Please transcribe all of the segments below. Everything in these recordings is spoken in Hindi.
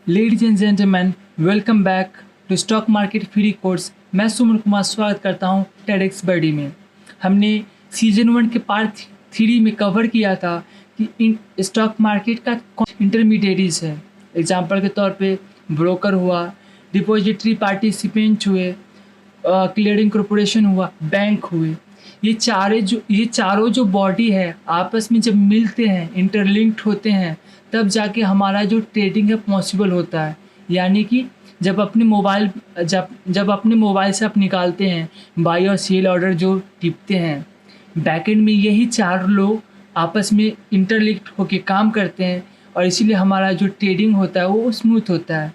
Ladies and gentleman, welcome back to stock market free course. मैं सुमन कुमार स्वागत करता हूं टेडेक्स बडी में। हमने सीजन 1 के पार्ट 3 में कवर किया था कि स्टॉक मार्केट का इंटरमीडिएटरीज है। एग्जांपल के तौर पे ब्रोकर हुआ, डिपॉजिटरी पार्टिसिपेंट हुए, क्लियरिंग कॉरपोरेशन हुआ, बैंक हुए। ये चारों जो बॉडी है आपस में जब मिलते हैं, इंटरलिंक्ड होते हैं, तब जाके हमारा जो ट्रेडिंग है पॉसिबल होता है। यानी कि जब अपने मोबाइल से आप निकालते हैं, बाई और सेल ऑर्डर जो टिपते हैं, बैकएंड में यही चार लोग आपस में इंटरलिंक्ड होके काम करते हैं और इसीलिए हमारा जो ट्रेडिंग होता है वो स्मूथ होता है।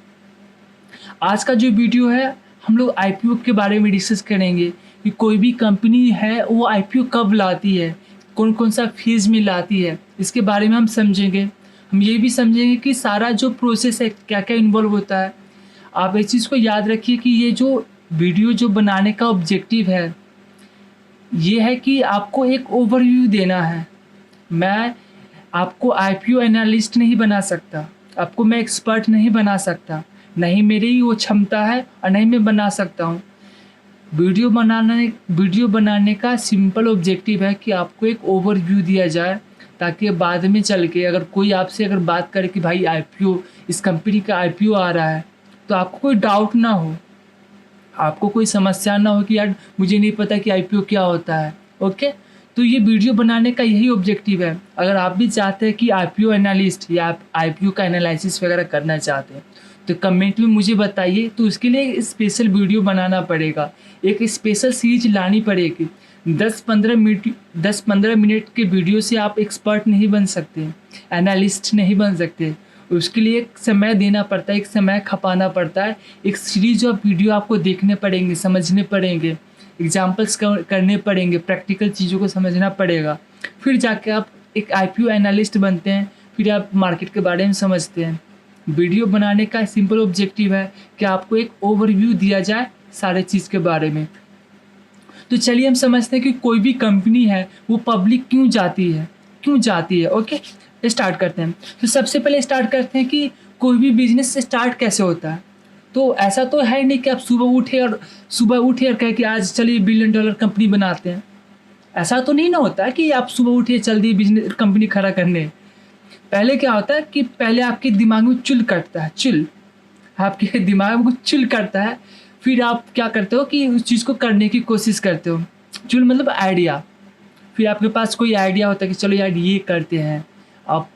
आज का जो वीडियो है हम लोग आईपीओ के बारे में डिस्कस करेंगे कि कोई भी कंपनी है वो आईपीओ कब लाती है, कौन कौन सा फेज़ में लाती है, इसके बारे में हम समझेंगे। हम ये भी समझेंगे कि सारा जो प्रोसेस है क्या क्या इन्वॉल्व होता है। आप इस चीज़ को याद रखिए कि ये जो वीडियो जो बनाने का ऑब्जेक्टिव है ये है कि आपको एक ओवरव्यू देना है। मैं आपको आईपीओ एनालिस्ट नहीं बना सकता, आपको मैं एक्सपर्ट नहीं बना सकता, नहीं मेरी वो क्षमता है और नहीं मैं बना सकता हूँ। वीडियो बनाने का सिंपल ऑब्जेक्टिव है कि आपको एक ओवरव्यू दिया जाए, ताकि बाद में चल के अगर कोई आपसे अगर बात करे कि भाई आईपीओ, इस कंपनी का आईपीओ आ रहा है, तो आपको कोई डाउट ना हो, आपको कोई समस्या ना हो कि यार मुझे नहीं पता कि आईपीओ क्या होता है। ओके, तो ये वीडियो बनाने का यही ऑब्जेक्टिव है। अगर आप भी चाहते हैं कि आईपीओ एनालिस्ट या आप आईपीओ का एनालिसिस वगैरह करना चाहते हैं तो कमेंट में मुझे बताइए। तो उसके लिए एक स्पेशल वीडियो बनाना पड़ेगा, एक स्पेशल सीरीज लानी पड़ेगी। 10-15 मिनट के वीडियो से आप एक्सपर्ट नहीं बन सकते, एनालिस्ट नहीं बन सकते। उसके लिए एक समय देना पड़ता है, एक समय खपाना पड़ता है, एक सीरीज ऑफ वीडियो आपको देखने पड़ेंगे, समझने पड़ेंगे, एग्जाम्पल्स करने पड़ेंगे, प्रैक्टिकल चीज़ों को समझना पड़ेगा। फिर जाके आप एक आईपीओ एनालिस्ट बनते हैं, फिर आप मार्केट के बारे में समझते हैं। वीडियो बनाने का सिंपल ऑब्जेक्टिव है कि आपको एक ओवरव्यू दिया जाए सारे चीज़ के बारे में। तो चलिए हम समझते हैं कि कोई भी कंपनी है वो पब्लिक क्यों जाती है। ओके, स्टार्ट करते हैं। तो सबसे पहले स्टार्ट करते हैं कि कोई भी बिजनेस स्टार्ट कैसे होता है। तो ऐसा तो है नहीं कि आप सुबह उठे और कहे कि आज चलिए $1 बिलियन कंपनी बनाते हैं। ऐसा तो नहीं ना होता है कि आप सुबह उठिए चल दिए बिजनेस कंपनी खड़ा करने। पहले क्या होता है कि पहले आपके दिमाग में चिल करता है, आपके दिमाग में चिल करता है। फिर आप क्या करते हो कि उस चीज़ को करने की कोशिश करते हो। चिल मतलब आइडिया। फिर आपके पास कोई आइडिया होता है कि चलो यार ये करते हैं, आप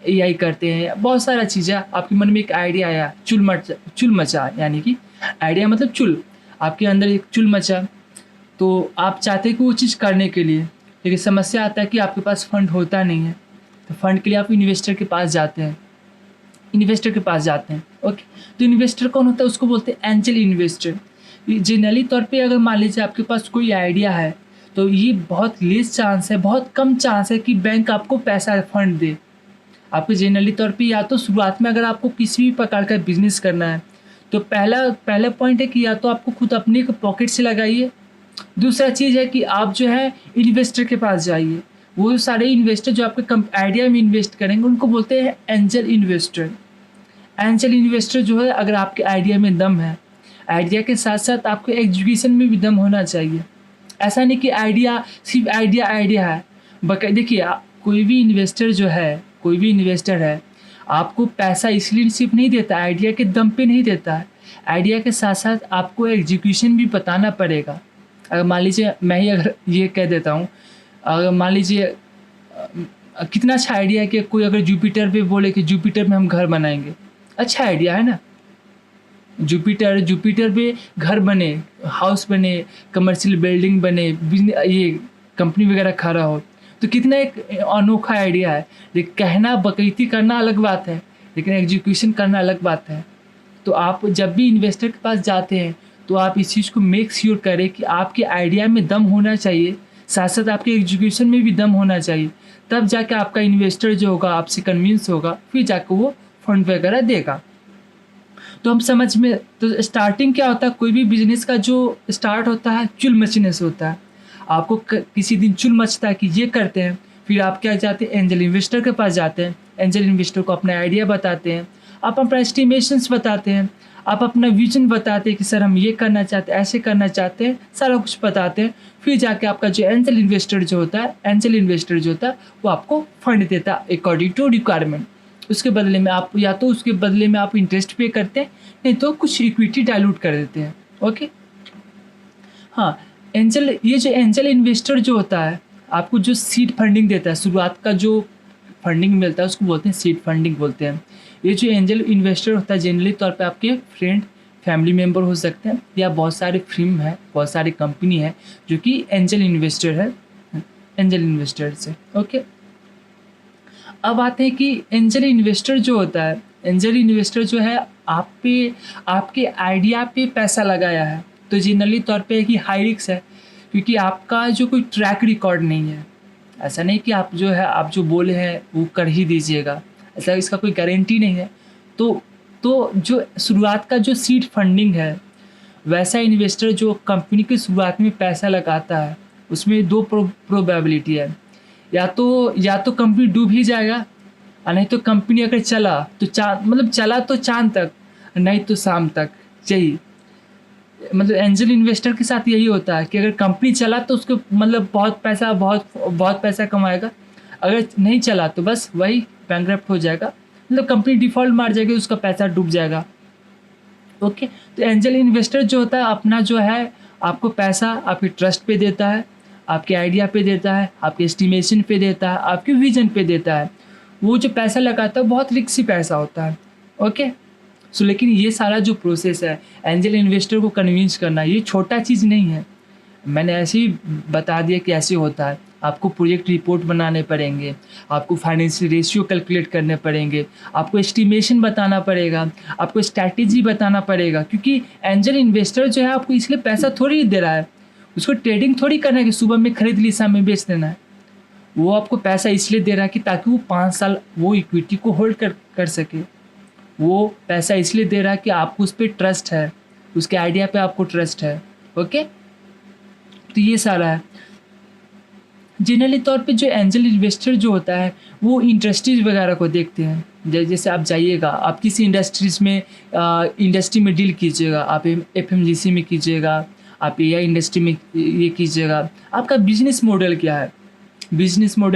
एआई करते हैं, बहुत सारा चीज़ें आपके मन में एक आइडिया आया, चुल मचा, यानी कि आइडिया मतलब चुल, आपके अंदर एक चुल मचा। तो आप चाहते हैं कि वो चीज़ करने के लिए, लेकिन समस्या आता है कि आपके पास फंड होता नहीं है। तो फंड के लिए आप इन्वेस्टर के पास जाते हैं। ओके, तो इन्वेस्टर कौन होता है? उसको बोलते हैं एंजल इन्वेस्टर। जनरली तौर पे अगर मान लीजिए आपके पास कोई आइडिया है तो ये बहुत लेस चांस है, बहुत कम चांस है कि बैंक आपको पैसा फंड दे। आपको जनरली तौर पे या तो शुरुआत में अगर आपको किसी भी प्रकार का बिजनेस करना है तो पहला पॉइंट है कि या तो आपको खुद अपने पॉकेट से लगाइए। दूसरा चीज़ है कि आप जो है इन्वेस्टर के पास जाइए। वो सारे इन्वेस्टर जो आपके आइडिया में इन्वेस्ट करेंगे उनको बोलते हैं एंजल इन्वेस्टर। एंजल इन्वेस्टर जो है, अगर आपके आइडिया में दम है, आइडिया के साथ साथ आपको एग्जीक्यूशन में भी दम होना चाहिए। ऐसा नहीं कि आइडिया सिर्फ आइडिया है। देखिए, कोई भी इन्वेस्टर है आपको पैसा इसलिए सिर्फ नहीं देता, आइडिया के दम पे नहीं देता है। आइडिया के साथ साथ आपको एग्जीक्यूशन भी बताना पड़ेगा। अगर मान लीजिए मैं ही अगर ये कह देता हूँ, अगर मान लीजिए कितना अच्छा आइडिया है कि कोई अगर जुपिटर पे बोले कि जुपिटर में हम घर बनाएंगे, अच्छा आइडिया है ना। जुपिटर पे घर बने, हाउस बने, कमर्शियल बिल्डिंग बने, ये कंपनी वगैरह खड़ा हो, तो कितना एक अनोखा आइडिया है। लेकिन कहना बकैती करना अलग बात है, लेकिन एग्जीक्यूशन करना अलग बात है। तो आप जब भी इन्वेस्टर के पास जाते हैं तो आप इस चीज़ को मेक श्योर करें कि आपके आइडिया में दम होना चाहिए, साथ साथ आपके एग्जीक्यूशन में भी दम होना चाहिए। तब जाके आपका इन्वेस्टर जो होगा आपसे कन्विंस होगा, फिर जाकर वो फंड वगैरह देगा। तो हम समझ में, तो स्टार्टिंग क्या होता है, कोई भी बिजनेस का जो स्टार्ट होता है चुल मचने से होता है। आपको किसी दिन चुल मचता है कि ये करते हैं, फिर आप क्या जाते हैं एंजल इन्वेस्टर के पास जाते हैं। एंजल इन्वेस्टर को अपना आइडिया बताते हैं, आप अपना एस्टिमेशंस बताते हैं, आप अपना विज़न बताते हैं कि सर हम ये करना चाहते हैं, ऐसे करना चाहते हैं, सारा कुछ बताते हैं। फिर जाके आपका जो एंजल इन्वेस्टर जो होता है, वो आपको फंड देता है अकॉर्डिंग टू रिक्वायरमेंट। उसके बदले में आप या तो उसके बदले में आप इंटरेस्ट पे करते हैं, नहीं तो कुछ इक्विटी डाइल्यूट कर देते हैं। ओके, हाँ, ये जो एंजल इन्वेस्टर जो होता है, आपको जो सीड फंडिंग देता है, शुरुआत का जो फंडिंग मिलता है उसको बोलते हैं सीड फंडिंग बोलते हैं। ये जो एंजल इन्वेस्टर होता है जनरली तौर पे आपके फ्रेंड, फैमिली मेम्बर हो सकते हैं, या बहुत सारे फिल्म है, बहुत सारी कंपनी है जो कि एंजल इन्वेस्टर है, एंजल इन्वेस्टर से। ओके, अब आते हैं कि एंजल इन्वेस्टर जो होता है, एंजल इन्वेस्टर जो है आप पे, आपके आइडिया पे पैसा लगाया है, तो जनरली तौर पे कि हाई रिस्क है, क्योंकि आपका जो कोई ट्रैक रिकॉर्ड नहीं है। ऐसा नहीं कि आप जो है, आप जो बोले हैं वो कर ही दीजिएगा, ऐसा इसका कोई गारंटी नहीं है। तो जो शुरुआत का जो सीड फंडिंग है, वैसा इन्वेस्टर जो कंपनी की शुरुआत में पैसा लगाता है, उसमें दो प्रोबेबिलिटी है, या तो कंपनी डूब ही जाएगा, और नहीं तो कंपनी अगर चला तो चाँद, मतलब चला तो चाँद तक, नहीं तो शाम तक। यही मतलब एंजल इन्वेस्टर के साथ यही होता है कि अगर कंपनी चला तो उसको मतलब बहुत पैसा कमाएगा, अगर नहीं चला तो बस वही बैंकरप्ट हो जाएगा, मतलब कंपनी डिफ़ॉल्ट मार जाएगी, उसका पैसा डूब जाएगा। ओके, तो एंजल इन्वेस्टर जो होता है अपना जो है आपको पैसा आपके ट्रस्ट पे देता है, आपके आइडिया पे देता है, आपके एस्टिमेशन पे देता है, आपके विजन पे देता है। वो जो पैसा लगाता है बहुत रिस्की पैसा होता है। ओके, सो लेकिन ये सारा जो प्रोसेस है एंजल इन्वेस्टर को कन्विंस करना, ये छोटा चीज़ नहीं है। मैंने ऐसे ही बता दिया कि ऐसे होता है। आपको प्रोजेक्ट रिपोर्ट बनाने पड़ेंगे, आपको फाइनेंशियल रेशियो कैलकुलेट करने पड़ेंगे, आपको एस्टिमेशन बताना पड़ेगा, आपको स्ट्रैटेजी बताना पड़ेगा, क्योंकि एंजल इन्वेस्टर जो है आपको इसलिए पैसा थोड़ी दे रहा है, उसको ट्रेडिंग थोड़ी करना है कि सुबह में खरीद ली शाम में बेच देना है। वो आपको पैसा इसलिए दे रहा है कि ताकि वो 5 साल वो इक्विटी को होल्ड कर सके। वो पैसा इसलिए दे रहा है कि आपको उस पर ट्रस्ट है, उसके आइडिया पे आपको ट्रस्ट है। ओके, तो ये सारा है। जनरली तौर पे जो एंजल इन्वेस्टर जो होता है वो इंडस्ट्रीज वगैरह को देखते हैं। जैसे आप जाइएगा, आप किसी इंडस्ट्री में डील कीजिएगा, आप एफएमजीसी में कीजिएगा, आप एआई इंडस्ट्री में ये कीजिएगा, आपका बिजनेस मॉडल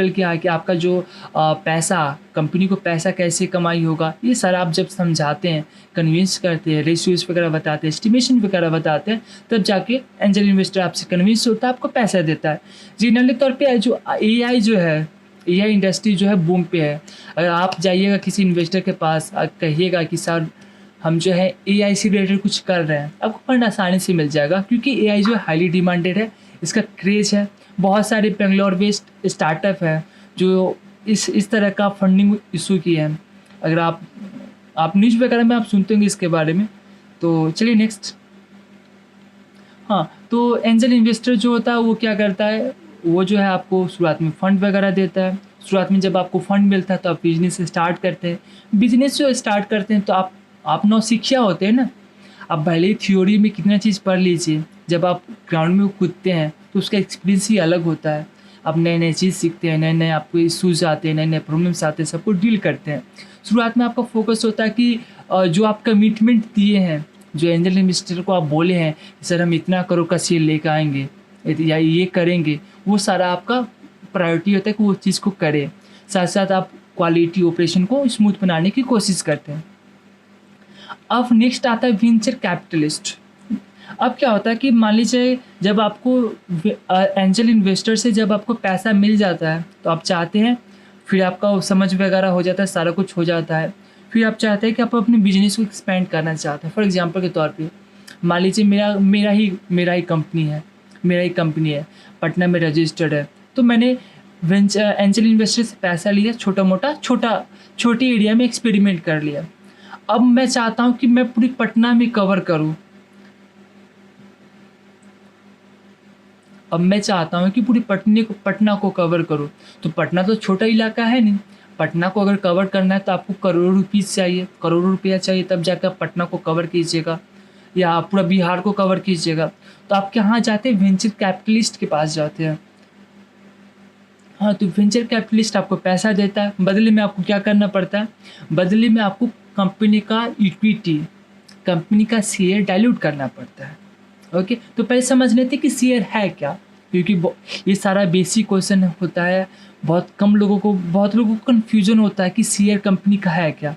क्या है, कि आपका जो पैसा, कंपनी को पैसा कैसे कमाई होगा, ये सारा आप जब समझाते हैं, कन्विंस करते हैं, रेशियोज वगैरह बताते हैं, एस्टिमेशन वगैरह बताते हैं, तब जाके एंजल इन्वेस्टर आपसे कन्विंस होता है, आपको पैसा देता है। जनरली तौर पे जो एआई इंडस्ट्री जो है बूम पे है। अगर आप जाइएगा किसी इन्वेस्टर के पास, कहिएगा कि सर हम जो है एआई से रिलेटेड कुछ कर रहे हैं, आपको फंड आसानी से मिल जाएगा, क्योंकि एआई जो है हाईली डिमांडेड है, इसका क्रेज़ है। बहुत सारे बेंगलोर बेस्ड स्टार्टअप है जो इस तरह का फंडिंग इशू किए हैं। अगर आप न्यूज़ वगैरह में आप सुनते होंगे इसके बारे में। तो चलिए नेक्स्ट। हाँ, तो एंजल इन्वेस्टर जो होता है वो क्या करता है, वो जो है आपको शुरुआत में फंड वगैरह देता है। शुरुआत में जब आपको फंड मिलता है तो आप बिजनेस स्टार्ट करते हैं। बिजनेस जो स्टार्ट करते हैं तो आप नौसिखिया होते हैं ना, आप भले ही थ्योरी में कितना चीज़ पढ़ लीजिए, जब आप ग्राउंड में कूदते हैं तो उसका एक्सपीरियंस ही अलग होता है। आप नए चीज़ सीखते हैं, नए आपको इशूज़ आते हैं, नए प्रॉब्लम्स आते हैं, सबको डील करते हैं। शुरुआत में आपका फोकस होता है कि जो आप कमिटमेंट दिए हैं, जो एंजल इन्वेस्टर को आप बोले हैं सर हम इतना करोड़ का शेयर लेकर आएंगे या ये करेंगे, वो सारा आपका प्रायोरिटी होता है कि वो चीज़ को करें। साथ साथ आप क्वालिटी ऑपरेशन को स्मूथ बनाने की कोशिश करते हैं। अब नेक्स्ट आता है वेंचर कैपिटलिस्ट। अब क्या होता है कि मान लीजिए जब आपको एंजल इन्वेस्टर से जब आपको पैसा मिल जाता है तो आप चाहते हैं, फिर आपका समझ वगैरह हो जाता है, सारा कुछ हो जाता है, फिर आप चाहते हैं कि आप अपने बिजनेस को एक्सपेंड करना चाहते हैं। फॉर एग्जांपल के तौर पे मान लीजिए मेरा ही कंपनी है, पटना में रजिस्टर्ड है, तो मैंने एंजल इन्वेस्टर से पैसा लिया, छोटी एरिया में एक्सपेरिमेंट कर लिया। अब मैं चाहता हूँ कि मैं पूरी पटना में कवर करूँ। अब मैं चाहता हूँ कि पूरी पटना को कवर करूँ। तो पटना तो छोटा इलाका है नहीं, पटना को अगर कवर करना है तो आपको करोड़ों रुपया चाहिए, तब जाकर आप पटना को कवर कीजिएगा, या आप पूरा बिहार को कवर कीजिएगा। तो आप कहाँ जाते हैं, वेंचर कैपिटलिस्ट के पास जाते हैं। हाँ, तो वेंचर कैपिटलिस्ट आपको पैसा देता है, बदले में आपको क्या करना पड़ता है, बदले में आपको कंपनी का इक्विटी, कंपनी का शेयर डाइल्यूट करना पड़ता है। ओके, तो पहले समझ लेते हैं कि शेयर है क्या, क्योंकि ये सारा बेसिक क्वेश्चन होता है। बहुत लोगों को कन्फ्यूजन होता है कि शेयर कंपनी का है क्या।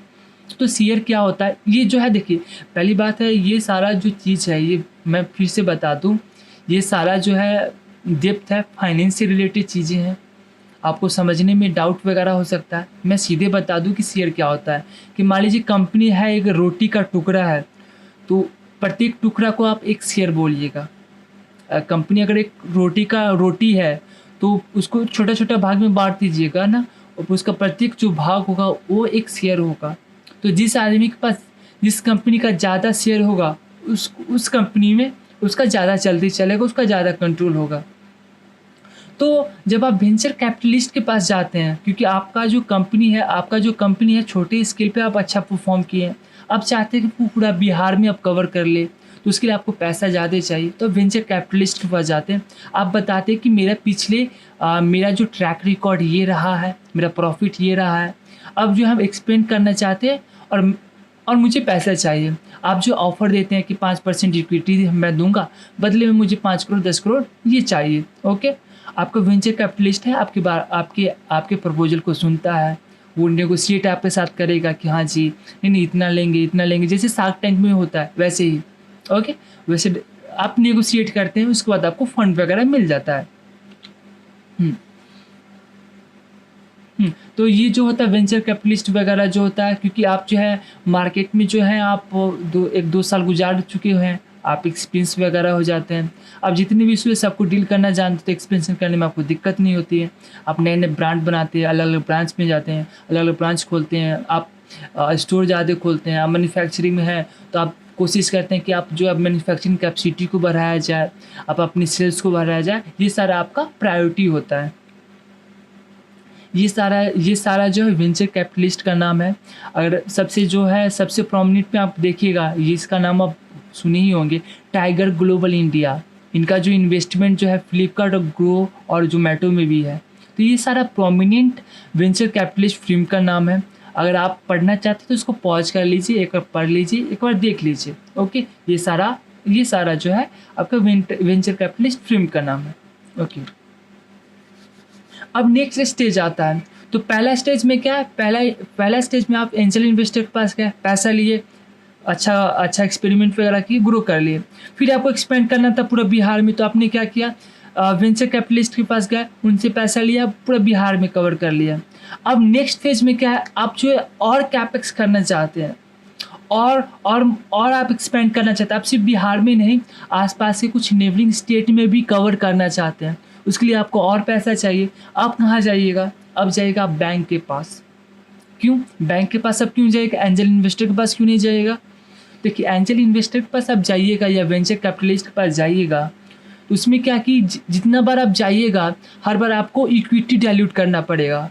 तो शेयर क्या होता है, ये जो है देखिए, पहली बात है ये सारा जो चीज़ है, ये मैं फिर से बता दूं, ये सारा जो है डेप्थ है, फाइनेंस से रिलेटेड चीज़ें हैं, आपको समझने में डाउट वगैरह हो सकता है। मैं सीधे बता दूं कि शेयर क्या होता है, कि मान लीजिए कंपनी है, एक रोटी का टुकड़ा है, तो प्रत्येक टुकड़ा को आप एक शेयर बोलिएगा। कंपनी अगर एक रोटी है तो उसको छोटा छोटा भाग में बांट दीजिएगा ना, और उसका प्रत्येक जो भाग होगा वो एक शेयर होगा। तो जिस आदमी के पास जिस कंपनी का ज़्यादा शेयर होगा, उस कंपनी में उसका ज़्यादा चलती चलेगा, उसका ज़्यादा कंट्रोल होगा। तो जब आप वेंचर कैपिटलिस्ट के पास जाते हैं, क्योंकि आपका जो कंपनी है छोटे स्केल पे आप अच्छा परफॉर्म किए हैं, आप चाहते हैं कि पूरा बिहार में आप कवर कर ले, तो उसके लिए आपको पैसा ज़्यादा चाहिए, तो वेंचर कैपिटलिस्ट के पास जाते हैं। आप बताते हैं कि मेरा जो ट्रैक रिकॉर्ड ये रहा है, मेरा प्रॉफिट ये रहा है, अब जो हम एक्सपेंड करना चाहते हैं और मुझे पैसा चाहिए। आप जो ऑफ़र देते हैं कि 5% इक्विटी मैं दूंगा, बदले में मुझे 5 करोड़ 10 करोड़ ये चाहिए। ओके, आपका वेंचर कैपिटलिस्ट है, आपके प्रपोजल को सुनता है, वो नेगोशिएट आपके साथ करेगा कि हाँ जी, नहीं इतना लेंगे, जैसे शार्क टैंक में होता है वैसे ही। ओके, वैसे आप नेगोशिएट करते हैं, उसके बाद आपको फंड वगैरह मिल जाता है। तो ये जो होता है वेंचर कैपिटलिस्ट वगैरह जो होता है, क्योंकि आप जो है मार्केट में जो है आप 1-2 साल गुजार चुके हैं, आप एक्सपीरियंस वगैरह हो जाते हैं। आप जितने भी इशू सबको डील करना जानते हैं, तो एक्सपेंशन करने में आपको दिक्कत नहीं होती है। आप नए नए ब्रांड बनाते हैं, अलग अलग ब्रांच में जाते हैं, अलग अलग ब्रांच खोलते हैं, आप स्टोर ज़्यादा खोलते हैं। आप मैन्युफैक्चरिंग में है तो आप कोशिश करते हैं कि आप जो है मैन्युफैक्चरिंग कैपेसिटी को बढ़ाया जाए, आप अपनी सेल्स को बढ़ाया जाए, ये सारा आपका प्रायोरिटी होता है। ये सारा जो है वेंचर कैपिटलिस्ट का नाम है। अगर सबसे प्रोमिनेंट में आप देखिएगा, ये इसका नाम आप सुने ही होंगे, टाइगर ग्लोबल इंडिया। इनका जो इन्वेस्टमेंट जो है फ्लिपकार्ट और ग्रो और जोमेटो में भी है। तो ये सारा प्रोमिनेंट वेंचर कैपिटलिस्ट फिल्म का नाम है। अगर आप पढ़ना चाहते हैं तो इसको पॉज कर लीजिए, एक बार पढ़ लीजिए, एक बार देख लीजिए। ओके, ये सारा जो है आपका वेंचर कैपिटलिस्ट फिल्म का नाम है। ओके, अब नेक्स्ट स्टेज आता है। तो पहला स्टेज में क्या है, पहला स्टेज में आप एंजल इन्वेस्टर के पास गए, पैसा लिए, अच्छा एक्सपेरिमेंट वगैरह किए, ग्रो कर लिए। फिर आपको एक्सपेंड करना था पूरा बिहार में, तो आपने क्या किया, वेंचर कैपिटलिस्ट के पास गए, उनसे पैसा लिया, पूरा बिहार में कवर कर लिया। अब नेक्स्ट फेज में क्या है, आप जो है और कैपेक्स करना चाहते हैं, और आप एक्सपेंड करना चाहते हैं। आप सिर्फ बिहार में नहीं, आसपास के कुछ नेबरिंग स्टेट में भी कवर करना चाहते हैं। उसके लिए आपको और पैसा चाहिए। आप कहाँ जाइएगा, अब जाइएगा आप बैंक के पास। क्यों बैंक के पास अब क्यों जाइएगा, एंजल इन्वेस्टर के पास क्यों नहीं जाइएगा? देखिए, एंजल इन्वेस्टर के पास आप जाइएगा या वेंचर कैपिटलिस्ट के पास जाइएगा, तो उसमें क्या कि जितना बार आप जाइएगा, हर बार आपको इक्विटी डाइल्यूट करना पड़ेगा।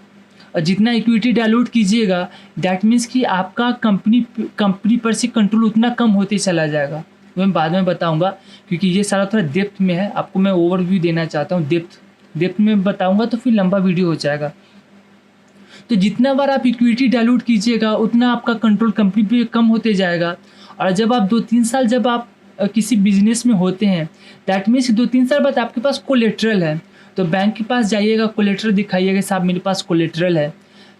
और जितना इक्विटी डाइल्यूट कीजिएगा, दैट मीन्स कि आपका कंपनी पर से कंट्रोल उतना कम होते चला जाएगा। मैं बाद में बताऊंगा, क्योंकि ये सारा थोड़ा डेप्थ में है, आपको मैं ओवरव्यू देना चाहता हूँ। डेप्थ में बताऊंगा तो फिर लंबा वीडियो हो जाएगा। तो जितना बार आप इक्विटी डाइल्यूट कीजिएगा, उतना आपका कंट्रोल कंपनी पे कम होते जाएगा। और जब आप 2-3 साल जब आप किसी बिजनेस में होते हैं, दैट मीन्स 2-3 साल बाद आपके पास कोलेट्रल है, तो बैंक के पास जाइएगा, कोलेट्रल दिखाइएगा, साहब मेरे पास कोलेट्रल है,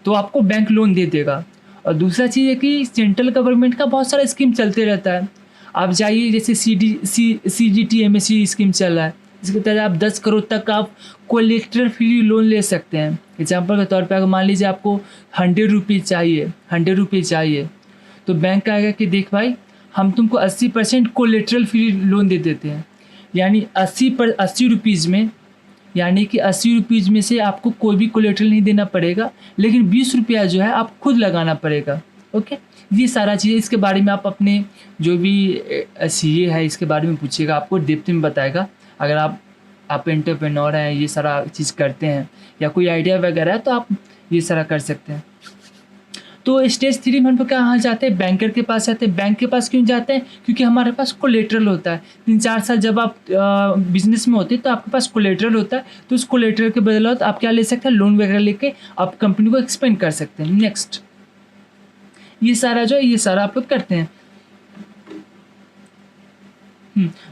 तो आपको बैंक लोन दे देगा। और दूसरा चीज़ है कि सेंट्रल गवर्नमेंट का बहुत सारा स्कीम चलते रहता है। आप जाइए, जैसे CGT MSE स्कीम चल रहा है, इसके तहत आप 10 करोड़ तक आप कोलेट्रल फ्री लोन ले सकते हैं। एग्जाम्पल के तौर पर अगर मान लीजिए आपको 100 रुपये चाहिए, तो बैंक कहेगा कि देख भाई, हम तुमको 80% कोलेट्रल फ्री लोन दे देते हैं। यानी 80 रुपीज़ में, यानी कि 80 रुपीज़ में से आपको कोई भी कोलेट्रल नहीं देना पड़ेगा, लेकिन 20 रुपया जो है आप खुद लगाना पड़ेगा। ओके, ये सारा चीज़, इसके बारे में आप अपने जो भी CA है इसके बारे में पूछिएगा, आपको डेप्थ में बताएगा। अगर आप एंटरप्रेन्योर हैं, ये सारा चीज़ करते हैं, या कोई आइडिया वगैरह है, तो आप ये सारा कर सकते हैं। तो स्टेज 3 में हम लोग कहाँ जाते हैं, बैंकर के पास जाते हैं। बैंक के पास क्यों जाते हैं, क्योंकि हमारे पास कोलेट्रल होता है। 3-4 साल जब आप बिजनेस में होते हैं, तो आपके पास कोलेट्रल होता है, तो उस कोलेट्रल के बदौलत आप क्या ले सकते हैं, लोन वगैरह लेके आप कंपनी को एक्सपेंड कर सकते हैं। नेक्स्ट, ये सारा जो है ये सारा आप लोग करते हैं।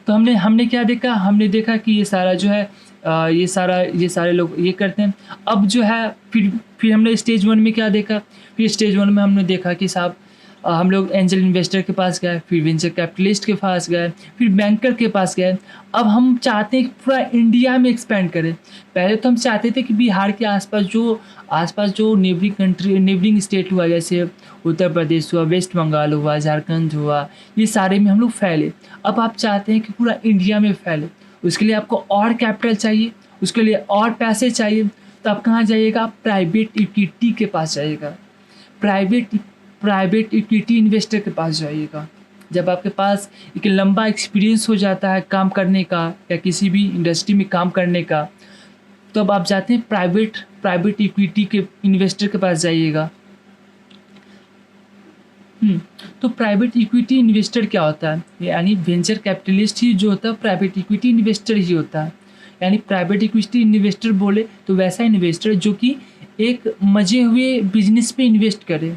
तो हमने क्या देखा, हमने देखा कि ये सारा जो है ये सारे लोग ये करते हैं। अब जो है फिर हमने स्टेज 1 में क्या देखा, फिर स्टेज 1 में हमने देखा कि साहब हम लोग एंजल इन्वेस्टर के पास गए, फिर वेंचर कैपिटलिस्ट के पास गए, फिर बैंकर के पास गए। अब हम चाहते हैं कि पूरा इंडिया में एक्सपेंड करें। पहले तो हम चाहते थे कि बिहार के आसपास जो नेबरिंग स्टेट हुआ, जैसे उत्तर प्रदेश हुआ, वेस्ट बंगाल हुआ, झारखंड हुआ, ये सारे में हम लोग फैले। अब आप चाहते हैं कि पूरा इंडिया में फैले, उसके लिए आपको और कैपिटल चाहिए, उसके लिए और पैसे चाहिए। तो आप कहाँ जाइएगा, प्राइवेट इक्विटी के पास जाइएगा, प्राइवेट इक्विटी इन्वेस्टर के पास जाइएगा। जब आपके पास एक लंबा एक्सपीरियंस हो जाता है काम करने का या किसी भी इंडस्ट्री में काम करने का, तो अब आप जाते हैं प्राइवेट इक्विटी के इन्वेस्टर के पास जाइएगा। तो प्राइवेट इक्विटी इन्वेस्टर क्या होता है, यानी वेंचर कैपिटलिस्ट ही जो होता है प्राइवेट इक्विटी इन्वेस्टर ही होता है। यानी प्राइवेट इक्विटी इन्वेस्टर बोले तो वैसा इन्वेस्टर जो कि एक मजे हुए बिजनेस पे इन्वेस्ट करे।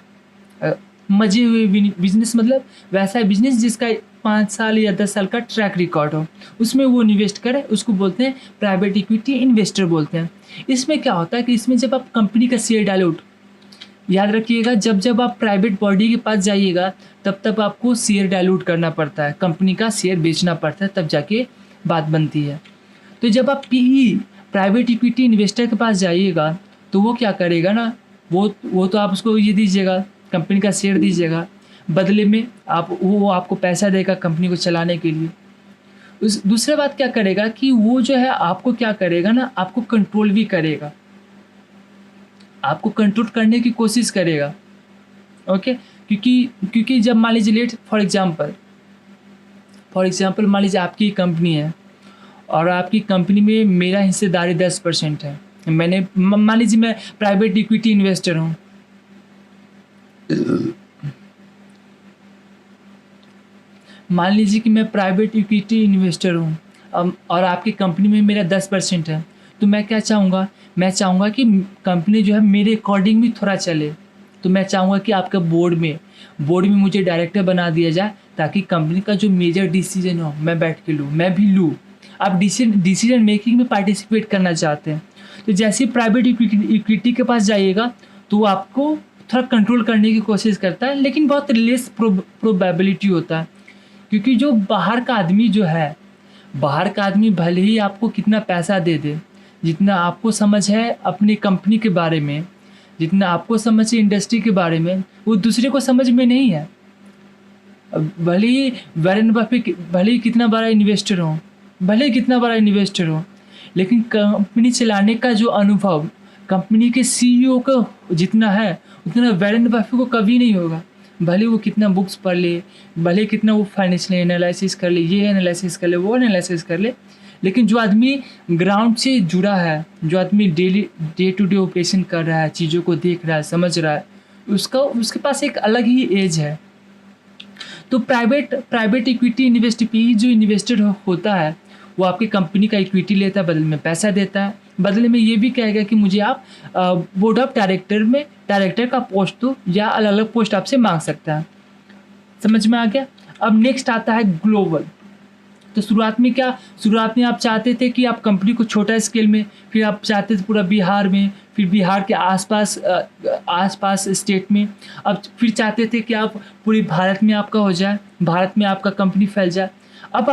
मजे हुए बिजनेस मतलब वैसा बिजनेस जिसका 5 साल या 10 साल का ट्रैक रिकॉर्ड हो, उसमें वो इन्वेस्ट करे, उसको बोलते हैं प्राइवेट इक्विटी इन्वेस्टर बोलते हैं। इसमें क्या होता है कि इसमें जब आप कंपनी का शेयर डायलूट, याद रखिएगा, जब आप प्राइवेट बॉडी के पास जाइएगा तब आपको शेयर डायलूट करना पड़ता है, कंपनी का शेयर बेचना पड़ता है, तब जाके बात बनती है। तो जब आप प्राइवेट इक्विटी इन्वेस्टर के पास जाइएगा तो वो क्या करेगा ना, वो तो आप उसको ये दीजिएगा, कंपनी का शेयर दीजिएगा, बदले में वो आपको पैसा देगा कंपनी को चलाने के लिए। दूसरी बात क्या करेगा कि वो जो है आपको क्या करेगा ना, आपको कंट्रोल भी करेगा, आपको कंट्रोल करने की कोशिश करेगा। ओके, क्योंकि जब मान लीजिए फॉर एग्जांपल मान लीजिए आपकी कंपनी है और आपकी कंपनी में मेरा हिस्सेदारी 10% है। मान लीजिए मैं प्राइवेट इक्विटी इन्वेस्टर हूँ, मान लीजिए कि मैं प्राइवेट इक्विटी इन्वेस्टर हूँ और आपकी कंपनी में मेरा 10% है। तो मैं क्या चाहूँगा, मैं चाहूँगा कि कंपनी जो है मेरे अकॉर्डिंग भी थोड़ा चले। तो मैं चाहूँगा कि आपका बोर्ड में मुझे डायरेक्टर बना दिया जाए, ताकि कंपनी का जो मेजर डिसीजन हो मैं बैठ के लूँ, मैं भी लूँ। आप डिसीजन मेकिंग में पार्टिसिपेट करना चाहते हैं, तो जैसे प्राइवेट इक्विटी के पास जाइएगा तो वो आपको थोड़ा कंट्रोल करने की कोशिश करता है, लेकिन बहुत लेस प्रोबेबिलिटी होता है। क्योंकि जो बाहर का आदमी भले ही आपको कितना पैसा दे दे, जितना आपको समझ है अपनी कंपनी के बारे में, जितना आपको समझ है इंडस्ट्री के बारे में, वो दूसरे को समझ में नहीं है। भले ही वॉरेन बफेट भले ही कितना बड़ा इन्वेस्टर हो, लेकिन कंपनी चलाने का जो अनुभव कंपनी के सीईओ को जितना है उतना वॉरेन बफेट को कभी नहीं होगा। भले वो कितना बुक्स पढ़ ले, भले कितना वो फाइनेंशियल एनालिसिस कर ले, ये एनालिसिस कर ले, वो एनालिसिस कर ले, लेकिन जो आदमी ग्राउंड से जुड़ा है, जो आदमी डे टू डे ऑपरेशन कर रहा है, चीज़ों को देख रहा है, समझ रहा है, उसके पास एक अलग ही एज है। तो प्राइवेट इक्विटी जो इन्वेस्टर होता है वो आपकी कंपनी का इक्विटी लेता है, बदले में पैसा देता है, बदले में ये भी कहेगा कि मुझे आप बोर्ड ऑफ डायरेक्टर का पोस्ट दो, या अलग अलग पोस्ट आपसे मांग सकता है। समझ में आ गया। अब नेक्स्ट आता है ग्लोबल। तो शुरुआत में आप चाहते थे कि आप कंपनी को छोटा स्केल में, फिर आप चाहते थे पूरा बिहार में, फिर बिहार के आसपास स्टेट में, अब फिर चाहते थे कि आप पूरी भारत में आपका हो जाए, भारत में आपका कंपनी फैल जाए। अब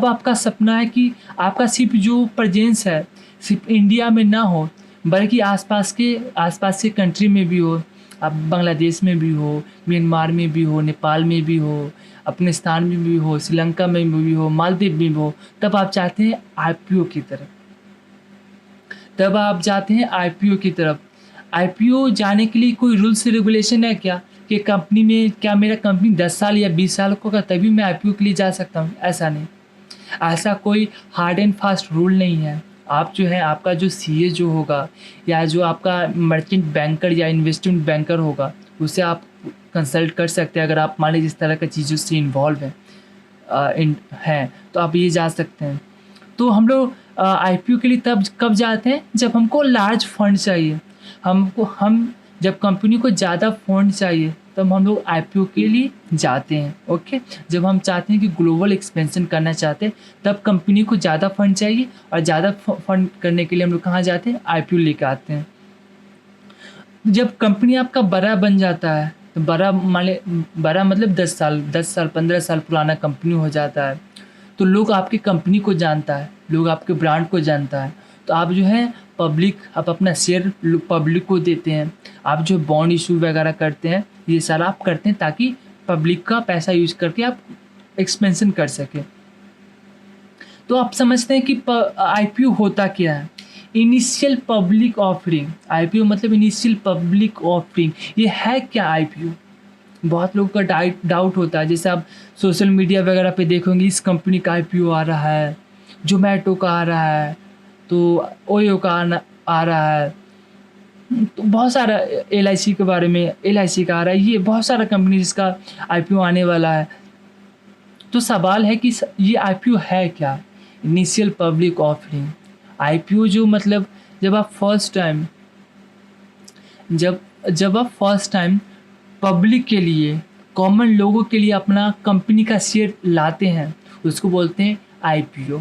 आपका सपना है कि आपका सिर्फ जो प्रेजेंस है सिर्फ इंडिया में ना हो, बल्कि आसपास के कंट्री में भी हो। आप बांग्लादेश में भी हो, म्यांमार में भी हो, नेपाल में भी हो, अफगानिस्तान में भी हो, श्रीलंका में भी हो, मालदीव में भी हो। तब आप जाते हैं आईपीओ की तरफ। आईपीओ जाने के लिए कोई रूल्स रेगुलेशन है क्या, कि कंपनी में क्या मेरा कंपनी 10 साल या 20 साल का तभी मैं आईपीओ के लिए जा सकता हूँ? ऐसा नहीं, ऐसा कोई हार्ड एंड फास्ट रूल नहीं है। आप जो है, आपका जो सीए जो होगा, या जो आपका मर्चेंट बैंकर या इन्वेस्टमेंट बैंकर होगा, उससे आप कंसल्ट कर सकते हैं। अगर आप मान लीजिए इस तरह की चीज़ों से इन्वॉल्व हैं तो आप ये जा सकते हैं। तो हम लोग आईपीओ के लिए कब जाते हैं, जब हमको लार्ज फंड चाहिए। जब कंपनी को ज़्यादा फंड चाहिए तब हम लोग आईपीओ के लिए जाते हैं। ओके, जब हम चाहते हैं कि ग्लोबल एक्सपेंशन करना चाहते हैं, तब कंपनी को ज़्यादा फंड चाहिए, और ज़्यादा फंड करने के लिए हम लोग कहाँ जाते हैं, आईपीओ लेके आते हैं। जब कंपनी आपका बड़ा बन जाता है, तो बड़ा मतलब 10 साल 15 साल पुराना कंपनी हो जाता है, तो लोग आपकी कंपनी को जानता है, लोग आपके ब्रांड को जानता है, तो आप जो है आप अपना शेयर पब्लिक को देते हैं, आप जो बॉन्ड इशू वगैरह करते हैं, ये सारा आप करते हैं ताकि पब्लिक का पैसा यूज करके आप एक्सपेंशन कर सकें। तो आप समझते हैं कि आईपीओ होता क्या है। इनिशियल पब्लिक ऑफरिंग, आईपीओ मतलब इनिशियल पब्लिक ऑफरिंग, ये है क्या आईपीओ? बहुत लोगों का डाउट होता है। जैसे आप सोशल मीडिया वगैरह पे देखोगे, इस कंपनी का आईपीओ आ रहा है, जोमेटो का आ रहा है, तो ओयो का आ रहा है, तो बहुत सारा एलआईसी के बारे में, एलआईसी का आ रहा है, ये बहुत सारा कंपनी जिसका आईपीओ आने वाला है। तो सवाल है कि ये आईपीओ है क्या? इनिशियल पब्लिक ऑफरिंग, आईपीओ जो मतलब जब आप फर्स्ट टाइम पब्लिक के लिए, कॉमन लोगों के लिए अपना कंपनी का शेयर लाते हैं, उसको बोलते हैं आईपीओ।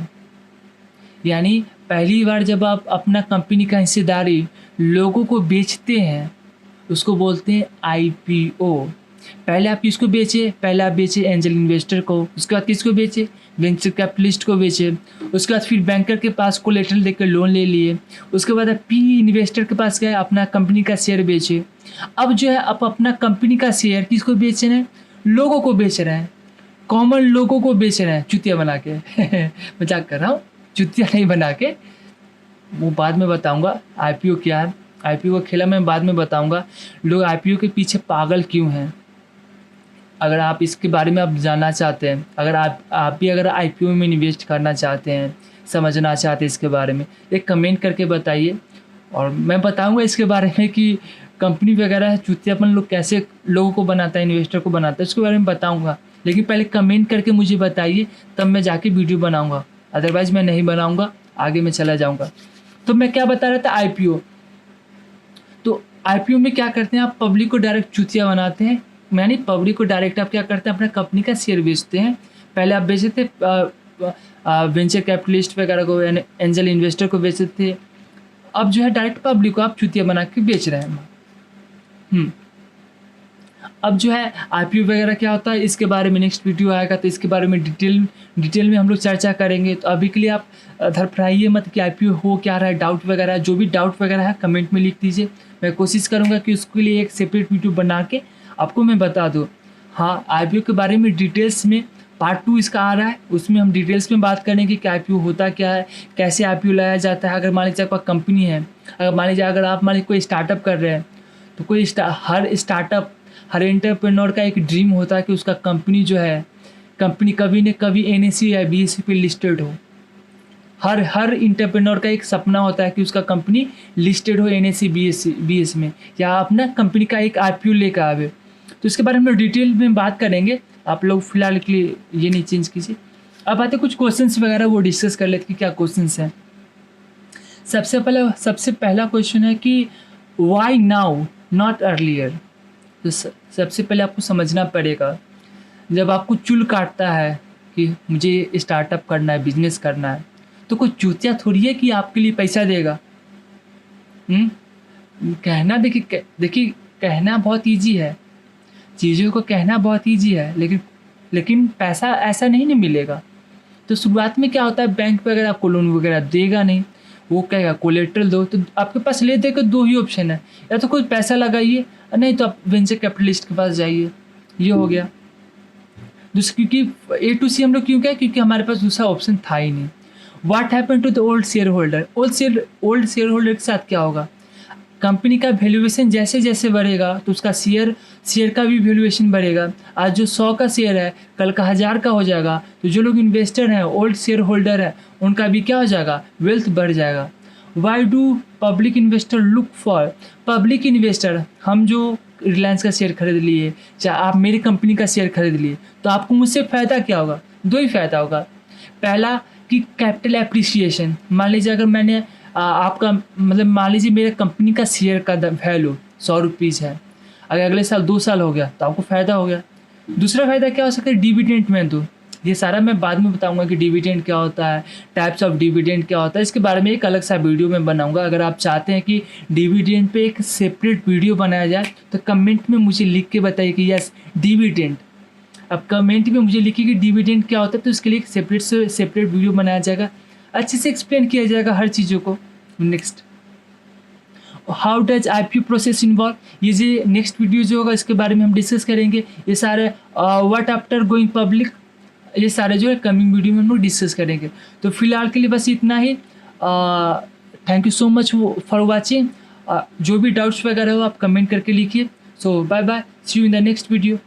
यानी पहली बार जब आप अपना कंपनी का हिस्सेदारी लोगों को बेचते हैं, उसको बोलते हैं आईपीओ। पहले आप किसको बेचे? पहले आप बेचे एंजल इन्वेस्टर को, उसके बाद किसको बेचे? वेंचर कैपिटलिस्ट को बेचे, उसके बाद फिर बैंकर के पास कोलेटरल देकर लोन ले लिए, उसके बाद आप पी इन्वेस्टर के पास गए, अपना कंपनी का शेयर बेचे। अब जो है आप अपना कंपनी का शेयर किसको बेच रहे हैं? लोगों को बेच रहे हैं, कॉमन लोगों को बेच रहे हैं, चुतिया बना के मजाक कर रहा हूँ, चुतिया नहीं बना के, वो बाद में बताऊँगा आईपीओ क्या है। आईपीओ का खेला मैं बाद में बताऊँगा। लोग आईपीओ के पीछे पागल क्यों हैं? अगर आप इसके बारे में आप जानना चाहते हैं, अगर आप भी अगर आईपीओ में इन्वेस्ट करना चाहते हैं, समझना चाहते हैं इसके बारे में, एक कमेंट करके बताइए, और मैं बताऊंगा इसके बारे में कि कंपनी वगैरह चूतियापन लोग कैसे लोगों को बनाता है, इन्वेस्टर को बनाता है, इसके बारे में बताऊंगा। लेकिन पहले कमेंट करके मुझे बताइए, तब मैं जाके वीडियो बनाऊँगा, अदरवाइज़ मैं नहीं बनाऊँगा, आगे मैं चला जाऊँगा। तो मैं क्या बता रहा था, आईपीओ। तो आईपीओ में क्या करते हैं, आप पब्लिक को डायरेक्ट चूतिया बनाते हैं, यानी पब्लिक को डायरेक्ट आप क्या करते हैं, अपना कंपनी का शेयर बेचते हैं। पहले आप बेचे थे वेंचर कैपिटलिस्ट वगैरह को, यानी एंजल इन्वेस्टर को बेचते थे। अब जो है डायरेक्ट पब्लिक को आप चूतिया बना के बेच रहे हैं। अब जो है आईपीओ वगैरह क्या होता है, इसके बारे में नेक्स्ट वीडियो आएगा, तो इसके बारे में डिटेल में हम लोग चर्चा करेंगे। तो अभी के लिए आप धड़फड़ाइए मत कि आईपीओ हो क्या रहा है, डाउट वगैरह, जो भी डाउट वगैरह है कमेंट में लिख दीजिए। मैं कोशिश करूँगा कि उसके लिए एक सेपरेट वीडियो बना के आपको मैं बता दूँ। हाँ, आईपीओ के बारे में डिटेल्स में पार्ट 2 इसका आ रहा है, उसमें हम डिटेल्स में बात करेंगे कि आईपीओ होता क्या है, कैसे आईपीओ लाया जाता है। अगर मान लीजिए आपका कंपनी है, अगर मान लीजिए कोई स्टार्टअप कर रहे हैं, तो हर एंटरप्रेन्योर का एक ड्रीम होता है कि उसका कंपनी जो है, कंपनी कभी न कभी एनएससी या बीएससी पे लिस्टेड हो। हर एंटरप्रेन्योर का एक सपना होता है कि उसका कंपनी लिस्टेड हो एनएससी बीएससी में, या अपना कंपनी का एक आईपीओ लेकर आवे। तो इसके बारे में डिटेल में बात करेंगे। आप लोग फिलहाल के लिए ये नहीं चेंज कीजिए। अब आते कुछ क्वेश्चंस वगैरह, वो डिस्कस कर लेते कि क्या क्वेश्चंस हैं। सबसे पहला क्वेश्चन है कि व्हाई नाउ नॉट अर्लियर। तो सबसे पहले आपको समझना पड़ेगा, जब आपको चूल काटता है कि मुझे स्टार्टअप करना है, बिजनेस करना है, तो कोई चूतिया थोड़ी है कि आपके लिए पैसा देगा। कहना देखिए कहना बहुत ईजी है, चीज़ों को कहना बहुत ईजी है, लेकिन पैसा ऐसा नहीं मिलेगा। तो शुरुआत में क्या होता है, बैंक वगैरह आपको लोन वगैरह देगा नहीं, वो कहेगा कोलेट्रल दो। तो आपके पास ले दे के 2 ही ऑप्शन है, या तो कोई पैसा लगाइए, नहीं तो आप वेंचर कैपिटलिस्ट के पास जाइए। ये हो गया। क्योंकि A to C हम लोग क्यों गए, क्योंकि हमारे पास दूसरा ऑप्शन था ही नहीं। What happen to the old share holder. Old share holder के साथ क्या होगा, कंपनी का वैल्यूएशन जैसे जैसे बढ़ेगा तो उसका शेयर का भी वैल्यूएशन बढ़ेगा। आज जो 100 का शेयर है, कल का 1000 का हो जाएगा। तो जो लोग इन्वेस्टर हैं, ओल्ड शेयर होल्डर है, उनका भी क्या हो जाएगा, वेल्थ बढ़ जाएगा। Why do public investor look for. Public investor, हम जो रिलायंस का शेयर खरीद लिए, चाहे आप मेरी कंपनी का शेयर खरीद लिए, तो आपको मुझसे फ़ायदा क्या होगा, 2 ही फ़ायदा होगा। पहला कि कैपिटल एप्रिसिएशन। मान लीजिए अगर मैंने मान लीजिए मेरे कंपनी का शेयर का वैल्यू 100 रुपीज़ है, अगर अगले साल 2 साल हो गया तो आपको फ़ायदा हो गया। दूसरा फ़ायदा क्या हो सकता है, डिविडेंड में तो ये सारा मैं बाद में बताऊंगा कि डिविडेंड क्या होता है, टाइप्स ऑफ डिविडेंड क्या होता है, इसके बारे में एक अलग सा वीडियो मैं बनाऊंगा। अगर आप चाहते हैं कि डिविडेंड पे एक सेपरेट वीडियो बनाया जाए तो कमेंट में मुझे लिख के बताइए कि यस डिविडेंड। अब कमेंट में मुझे लिखिए कि डिविडेंड क्या होता है, तो इसके लिए एक सेपरेट वीडियो बनाया जाएगा, अच्छे से एक्सप्लेन किया जाएगा हर चीज़ों को। Next, how does IPO process involve, ये जो नेक्स्ट वीडियो जो होगा इसके बारे में हम डिस्कस करेंगे। ये सारे व्हाट आफ्टर गोइंग पब्लिक, ये सारे जो है कमिंग वीडियो में हम लोग डिस्कस करेंगे। तो फिलहाल के लिए बस इतना ही। Thank you so much for watching. जो भी डाउट्स वगैरह हो आप कमेंट करके लिखिए। So bye bye, see you in the next video.